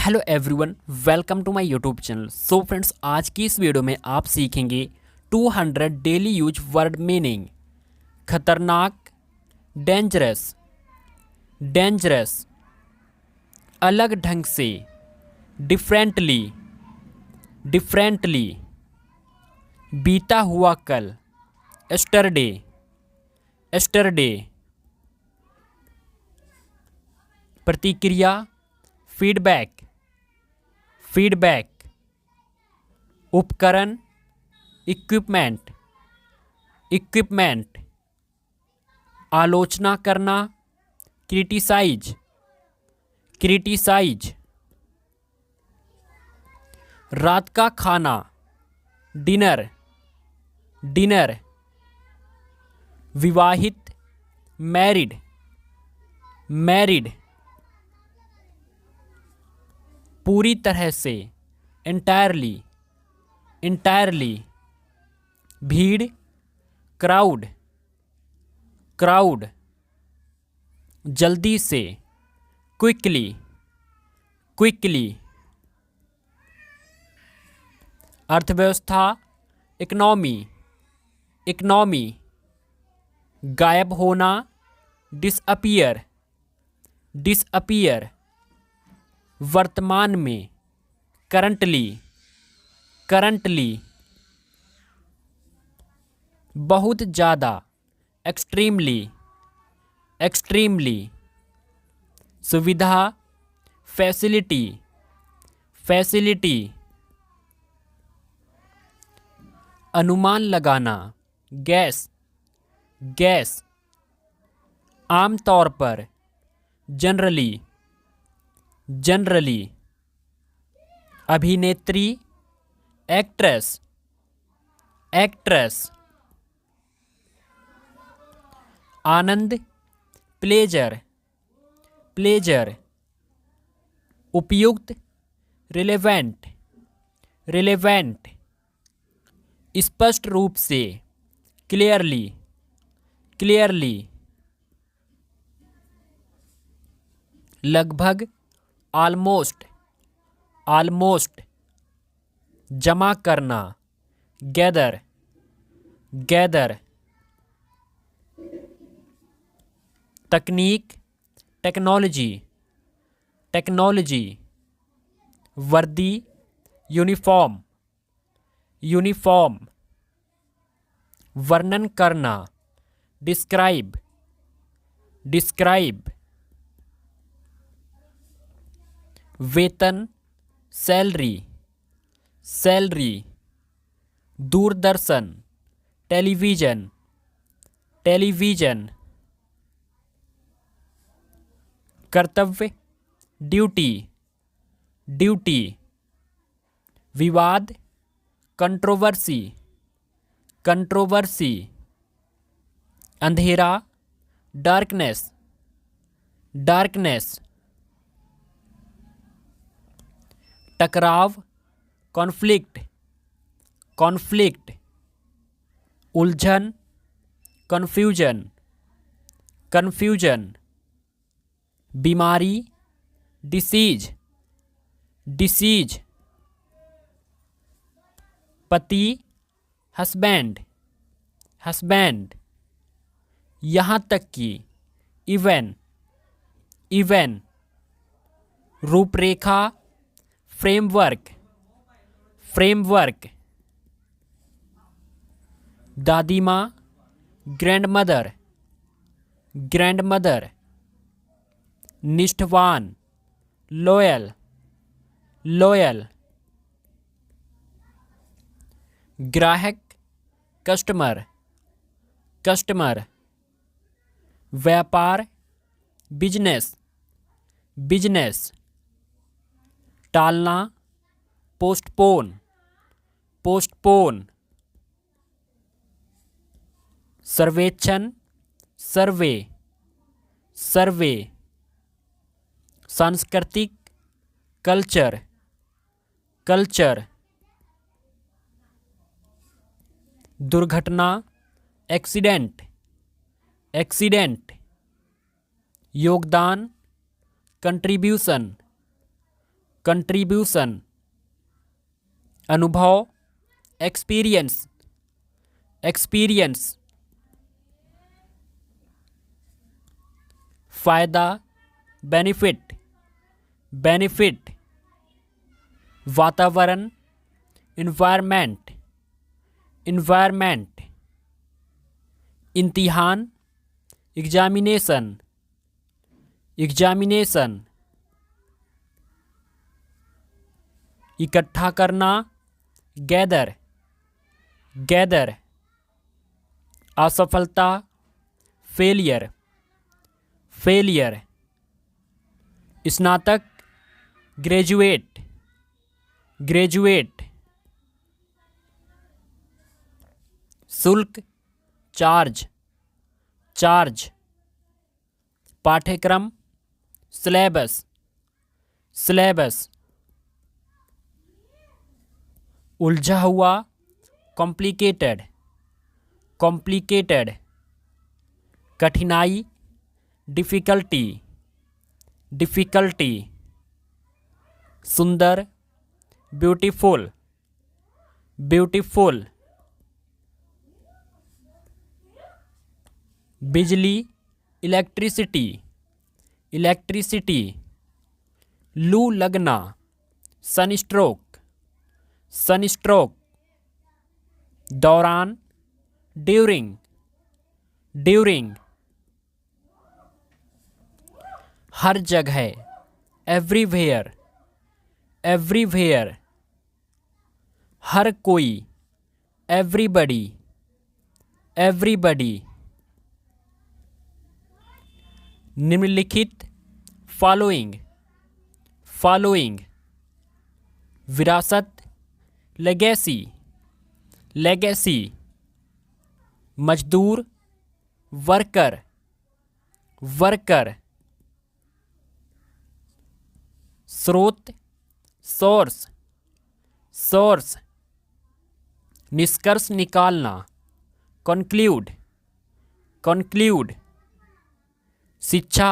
Hello everyone, welcome to my YouTube channel. So friends, आज की इस वीडियो में आप सीखेंगे 200 डेली यूज वर्ड मीनिंग। खतरनाक, डेंजरस, डेंजरस, अलग ढंग से, डिफरेंटली, डिफरेंटली, बीता हुआ कल, एस्टरडे, एस्टरडे, प्रतिक्रिया, फीडबैक, फीडबैक, उपकरण, इक्विपमेंट, इक्विपमेंट, आलोचना करना, क्रिटिसाइज, क्रिटिसाइज, रात का खाना, डिनर, डिनर, विवाहित, मैरिड, मैरिड, पूरी तरह से, एंटायरली, एंटायरली, भीड़, क्राउड, क्राउड, जल्दी से, क्विकली, क्विकली, अर्थव्यवस्था, इकोनॉमी, इकोनॉमी, गायब होना, डिसअपीयर, डिसअपीयर, वर्तमान में, करंटली, करंटली, बहुत ज़्यादा, एक्सट्रीमली, एक्सट्रीमली, सुविधा, फैसिलिटी, फैसिलिटी, अनुमान लगाना, गैस, गैस, आमतौर पर, जनरली, जनरली, अभिनेत्री, एक्ट्रेस, एक्ट्रेस, आनंद, प्लेजर, प्लेजर, उपयुक्त, रिलेवेंट, रिलेवेंट, स्पष्ट रूप से, क्लियरली, क्लियरली, लगभग, ऑलमोस्ट, ऑलमोस्ट, जमा करना, गैदर, गैदर, तकनीक, टेक्नोलॉजी, टेक्नोलॉजी, वर्दी, यूनिफॉर्म, यूनिफॉर्म, वर्णन करना, डिस्क्राइब, डिस्क्राइब, वेतन, salary, salary, Doordarshan, television, television, कर्तव्य, ड्यूटी, ड्यूटी, विवाद, कंट्रोवर्सी, कंट्रोवर्सी, अंधेरा, डार्कनेस, डार्कनेस, टकराव, कॉन्फ्लिक्ट, कॉन्फ्लिक्ट, उलझन, कन्फ्यूजन, कन्फ्यूजन, बीमारी, डिसीज, डिसीज, पति, हस्बैंड, हस्बैंड, यहाँ तक कि इवन, इवन, रूपरेखा, फ्रेमवर्क, फ्रेमवर्क, दादी माँ, ग्रैंडमदर, ग्रैंडमदर, निष्ठावान, लॉयल, लॉयल, ग्राहक, कस्टमर, कस्टमर, व्यापार, बिजनेस, बिजनेस, टालना, पोस्टपोन, पोस्टपोन, सर्वेक्षण, सर्वे, सर्वे, सांस्कृतिक, कल्चर, कल्चर, दुर्घटना, एक्सीडेंट, एक्सीडेंट, योगदान, कंट्रीब्यूशन, कंट्रीब्यूशन, अनुभव, एक्सपीरियंस, एक्सपीरियंस, फायदा, बेनिफिट, बेनिफिट, वातावरण, इन्वायरमेंट, इन्वायरमेंट, इम्तिहान, एग्जामिनेशन, एग्जामिनेशन, इकट्ठा करना, गैदर, गैदर, असफलता, फेलियर, फेलियर, स्नातक, ग्रेजुएट, ग्रेजुएट, शुल्क, चार्ज, चार्ज, पाठ्यक्रम, सिलेबस, सिलेबस, उलझा हुआ, कॉम्प्लिकेटेड, कॉम्प्लिकेटेड, कठिनाई, डिफ़िकल्टी, डिफ़िकल्टी, सुंदर, ब्यूटीफुल, ब्यूटीफुल, बिजली, इलेक्ट्रिसिटी, इलेक्ट्रिसिटी, लू लगना, सनस्ट्रोक, सनस्ट्रोक, दौरान, ड्यूरिंग, ड्यूरिंग, हर जगह, एवरीवेयर, एवरीवेयर, हर कोई, एवरीबडी, एवरीबडी, निम्नलिखित, फॉलोइंग, फॉलोइंग, विरासत, लेगेसी, लेगेसी, मजदूर, वर्कर, वर्कर, स्रोत, सोर्स, सोर्स, निष्कर्ष निकालना, कंक्लूड, कंक्लूड, शिक्षा,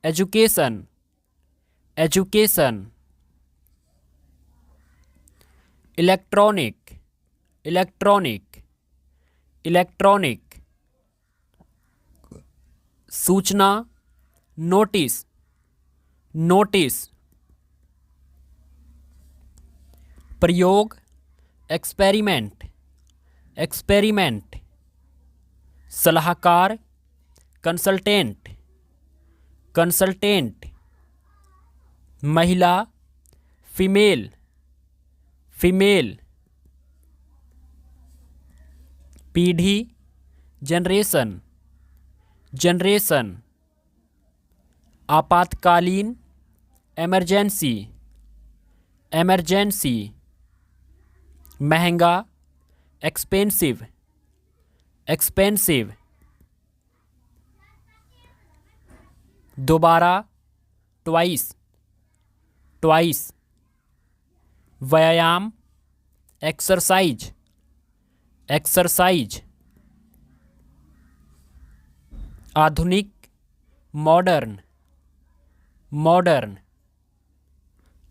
education, education, electronic, electronic, electronic, सूचना, नोटिस, नोटिस, प्रयोग, एक्सपेरिमेंट, एक्सपेरिमेंट, सलाहकार, कंसल्टेंट, कंसल्टेंट, महिला, फीमेल, फीमेल, पीढ़ी, जनरेशन, जनरेशन, आपातकालीन, इमरजेंसी, इमरजेंसी, महंगा, एक्सपेंसिव, एक्सपेंसिव, दोबारा, ट्वाइस, ट्वाइस, व्यायाम, एक्सरसाइज, एक्सरसाइज, आधुनिक, मॉडर्न, मॉडर्न,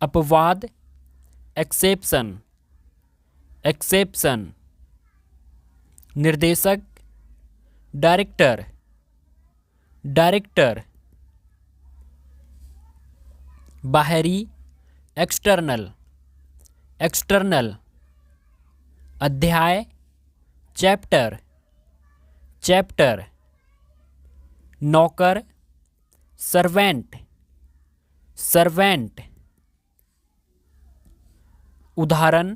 अपवाद, एक्सेप्शन, एक्सेप्शन, निर्देशक, डायरेक्टर, डायरेक्टर, बाहरी, एक्सटर्नल, एक्सटर्नल, अध्याय, चैप्टर, चैप्टर, नौकर, सर्वेंट, सर्वेंट, उदाहरण,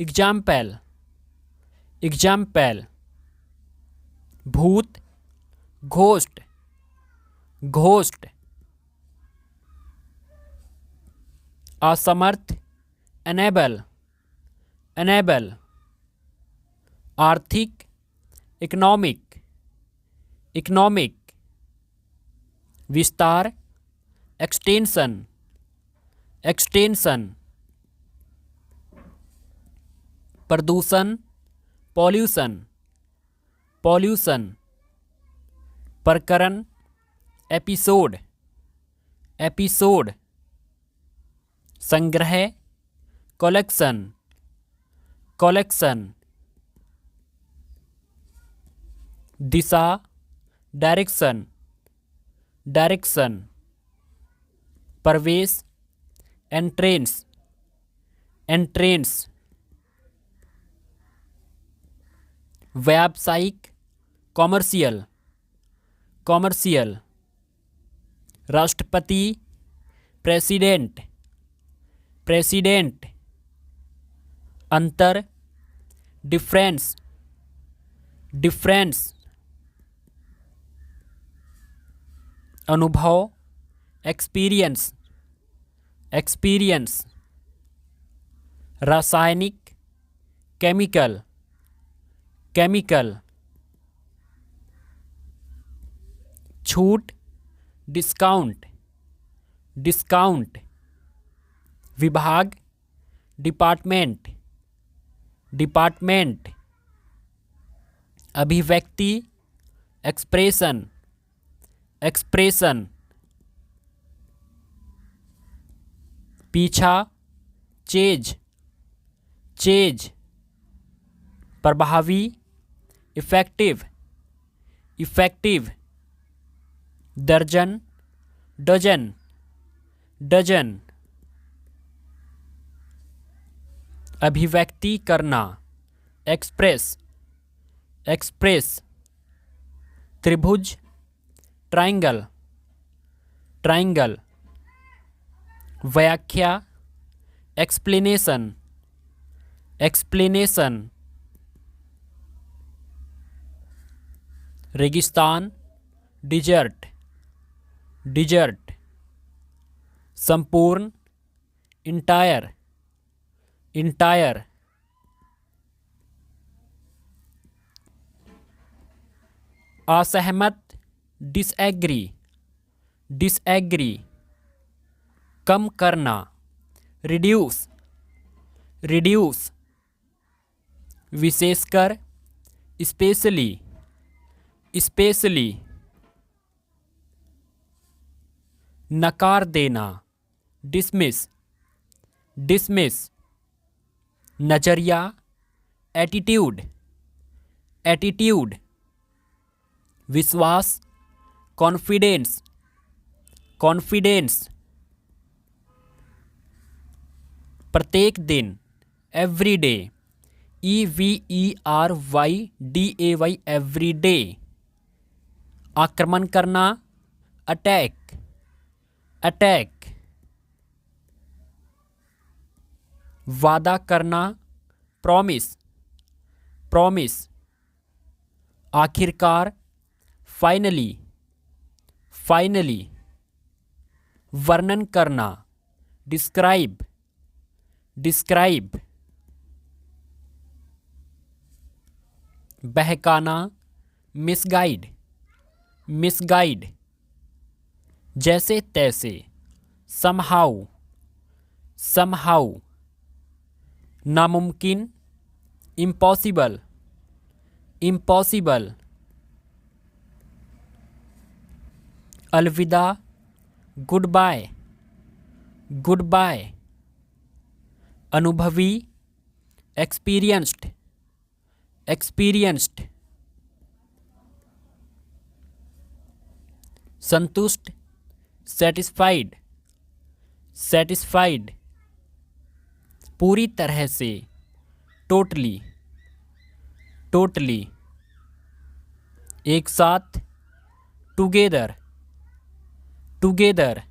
एग्जाम्पल, एग्जाम्पल, भूत, घोस्ट, घोस्ट, असमर्थ, एनेबल, एनेबल, आर्थिक, इकोनॉमिक, इकोनॉमिक, विस्तार, एक्सटेंशन, एक्सटेंशन, प्रदूषण, पॉल्यूशन, पॉल्यूशन, प्रकरण, एपिसोड, एपिसोड, संग्रह, कलेक्शन, कलेक्शन। दिशा, डायरेक्शन, डायरेक्शन। प्रवेश, एंट्रेंस, एंट्रेंस। व्यावसायिक, कॉमर्शियल, कॉमर्शियल। राष्ट्रपति, प्रेसिडेंट, प्रेसिडेंट। अंतर, डिफरेंस, डिफरेंस। अनुभव, एक्सपीरियंस, एक्सपीरियंस। रासायनिक, केमिकल, केमिकल। छूट, डिस्काउंट, डिस्काउंट। विभाग, डिपार्टमेंट, डिपार्टमेंट। अभिव्यक्ति, एक्सप्रेशन, एक्सप्रेशन। पीछा, चेज, चेज। प्रभावी, इफेक्टिव, इफेक्टिव। दर्जन, डजन, डजन। अभिव्यक्ति करना, एक्सप्रेस, एक्सप्रेस। त्रिभुज, ट्रायंगल, ट्रायंगल। व्याख्या, एक्सप्लेनेशन, एक्सप्लेनेशन। रेगिस्तान, डिजर्ट, डिजर्ट। संपूर्ण, इंटायर, इंटायर। असहमत, डिसएग्री, डिसएग्री। कम करना, रिड्यूस, रिड्यूस। विशेषकर, स्पेशली, स्पेशली। नकार देना, डिसमिस, डिसमिस। नजरिया, एटीट्यूड, एटीट्यूड। विश्वास, कॉन्फिडेंस, कॉन्फिडेंस। प्रत्येक दिन, एवरीडे, EVERYDAY, एवरीडे। आक्रमण करना, अटैक, अटैक। वादा करना, प्रॉमिस, प्रॉमिस। आखिरकार, फाइनली, फाइनली। वर्णन करना, डिस्क्राइब, डिस्क्राइब। बहकाना, मिसगाइड, मिसगाइड। जैसे तैसे, समहाउ, समहाउ। नामुमकिन, इम्पॉसिबल, इम्पॉसिबल। अलविदा, गुड बाय, गुड बाय। अनुभवी, एक्सपीरियंस्ड, एक्सपीरियंस्ड। संतुष्ट, सेटिस्फाइड, सेटिस्फाइड। पूरी तरह से, टोटली, टोटली। एक साथ, टुगेदर, टुगेदर।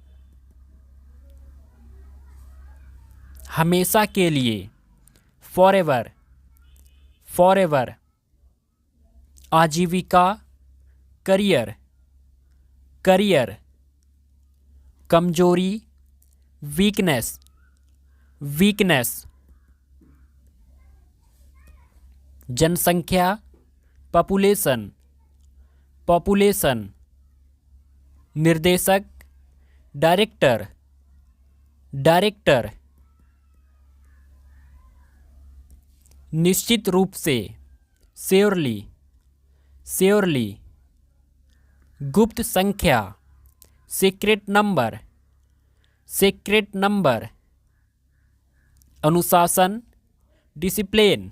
हमेशा के लिए, फॉरएवर, फॉरएवर। आजीविका, करियर, करियर। कमजोरी, वीकनेस, वीकनेस। जनसंख्या, पॉपुलेशन, पॉपुलेशन। निर्देशक, डायरेक्टर, डायरेक्टर। निश्चित रूप से, श्योरली, श्योरली। गुप्त संख्या, सीक्रेट नंबर, सीक्रेट नंबर। अनुशासन, डिसिप्लिन,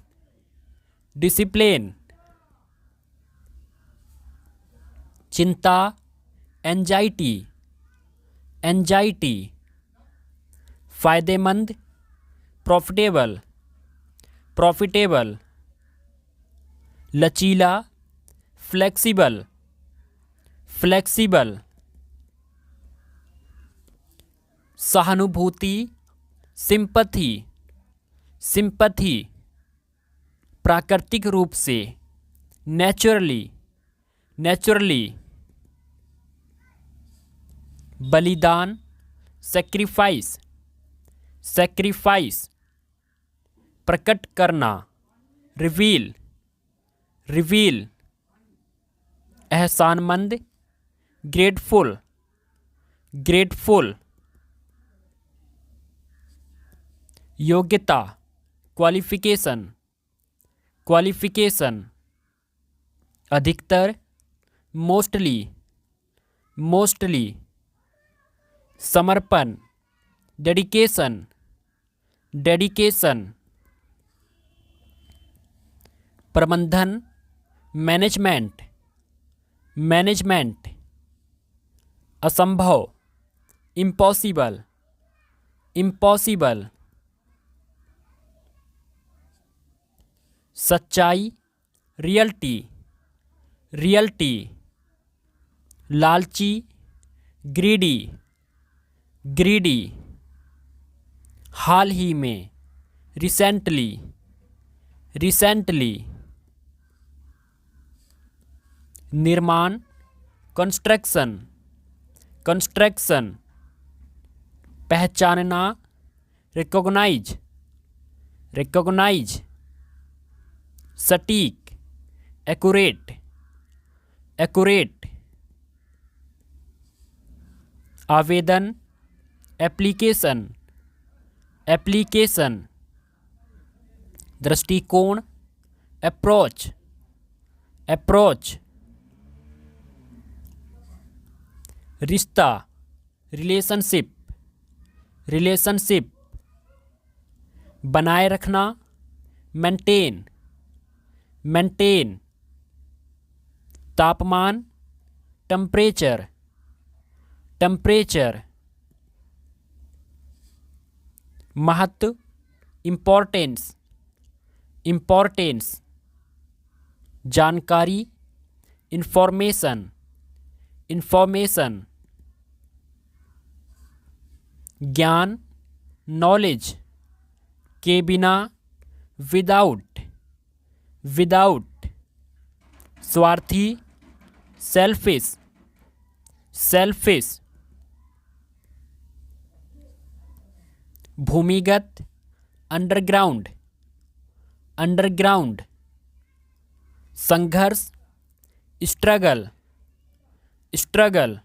डिसिप्लिन। चिंता, एंजाइटी, एंजाइटी। फायदेमंद, प्रॉफिटेबल, प्रॉफिटेबल। लचीला, फ्लेक्सिबल, फ्लेक्सिबल। सहानुभूति, सिंपथी, सिंपथी। प्राकृतिक रूप से, नेचुरली, नेचुरली। बलिदान, सेक्रीफाइस, सेक्रीफाइस। प्रकट करना, रिवील, रिवील। एहसानमंद, ग्रेटफुल, ग्रेटफुल। योग्यता, क्वालिफिकेशन, क्वालिफिकेशन। अधिकतर, मोस्टली, मोस्टली। समर्पण, डेडिकेशन, डेडिकेशन। प्रबंधन, मैनेजमेंट, मैनेजमेंट। असंभव, इम्पॉसिबल, इम्पॉसिबल। सच्चाई, रियलिटी, रियलिटी। लालची, ग्रीडी, ग्रीडी। हाल ही में, रिसेंटली, रिसेंटली। निर्माण, कंस्ट्रक्शन, कंस्ट्रक्शन। पहचानना, रिकॉग्नाइज, रिकॉग्नाइज। सटीक, एक्यूरेट, एक्यूरेट। आवेदन, एप्लीकेशन, एप्लीकेशन। दृष्टिकोण, अप्रोच, अप्रोच। रिश्ता, रिलेशनशिप, रिलेशनशिप। बनाए रखना, मेंटेन, मेंटेन। तापमान, टेम्परेचर, टेम्परेचर। महत्व, इम्पोर्टेंस, इम्पोर्टेंस। जानकारी, इंफॉर्मेशन, इंफॉर्मेशन। ज्ञान, नॉलेज। के बिना, विदाउट, विदाउट। स्वार्थी, सेल्फिश, सेल्फिश। भूमिगत, अंडरग्राउंड, अंडरग्राउंड। संघर्ष, स्ट्रगल, स्ट्रगल।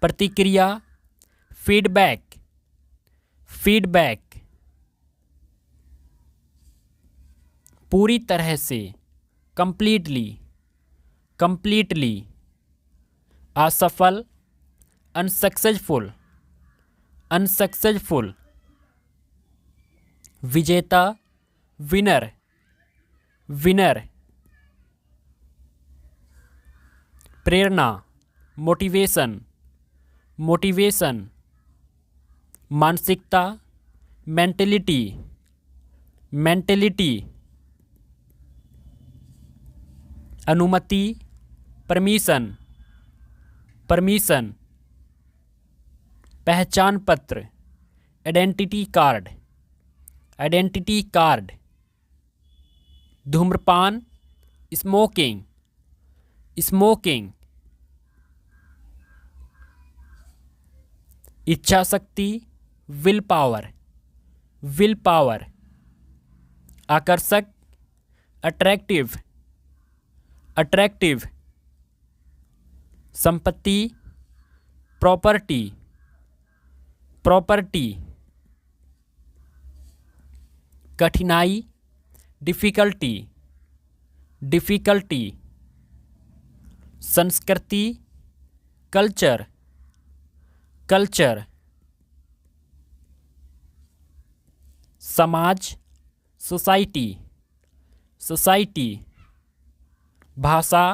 प्रतिक्रिया, फीडबैक, फीडबैक। पूरी तरह से, कंप्लीटली, कंप्लीटली। असफल, अनसक्सेसफुल, अनसक्सेसफुल। विजेता, विनर, विनर। प्रेरणा, मोटिवेशन, मोटिवेशन। मानसिकता, मेंटलिटी, मेंटलिटी। अनुमति, परमिशन, परमिशन। पहचान पत्र, आइडेंटिटी कार्ड, आइडेंटिटी कार्ड। धूम्रपान, स्मोकिंग, स्मोकिंग। इच्छा शक्ति, विल पावर, विल पावर। आकर्षक, अट्रैक्टिव, अट्रैक्टिव। संपत्ति, प्रॉपर्टी, प्रॉपर्टी। कठिनाई, डिफिकल्टी, डिफिकल्टी। संस्कृति, कल्चर, कल्चर। समाज सोसाइटी सोसाइटी, भाषा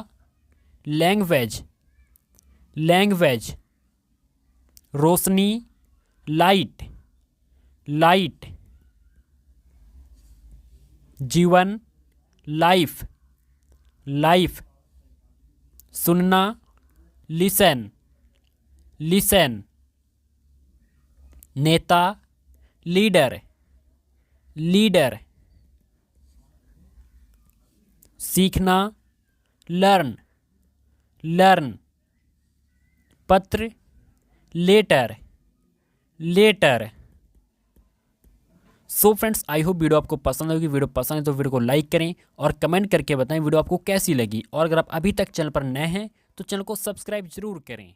लैंग्वेज लैंग्वेज, रोशनी लाइट लाइट, जीवन लाइफ लाइफ, सुनना लिसन लिसन, नेता लीडर लीडर, सीखना लर्न लर्न, पत्र letter letter. So friends, I hope video आपको पसंद होगी। वीडियो पसंद है तो वीडियो को लाइक करें और कमेंट करके बताएं वीडियो आपको कैसी लगी। और अगर आप अभी तक चैनल पर नए हैं तो चैनल को सब्सक्राइब जरूर करें।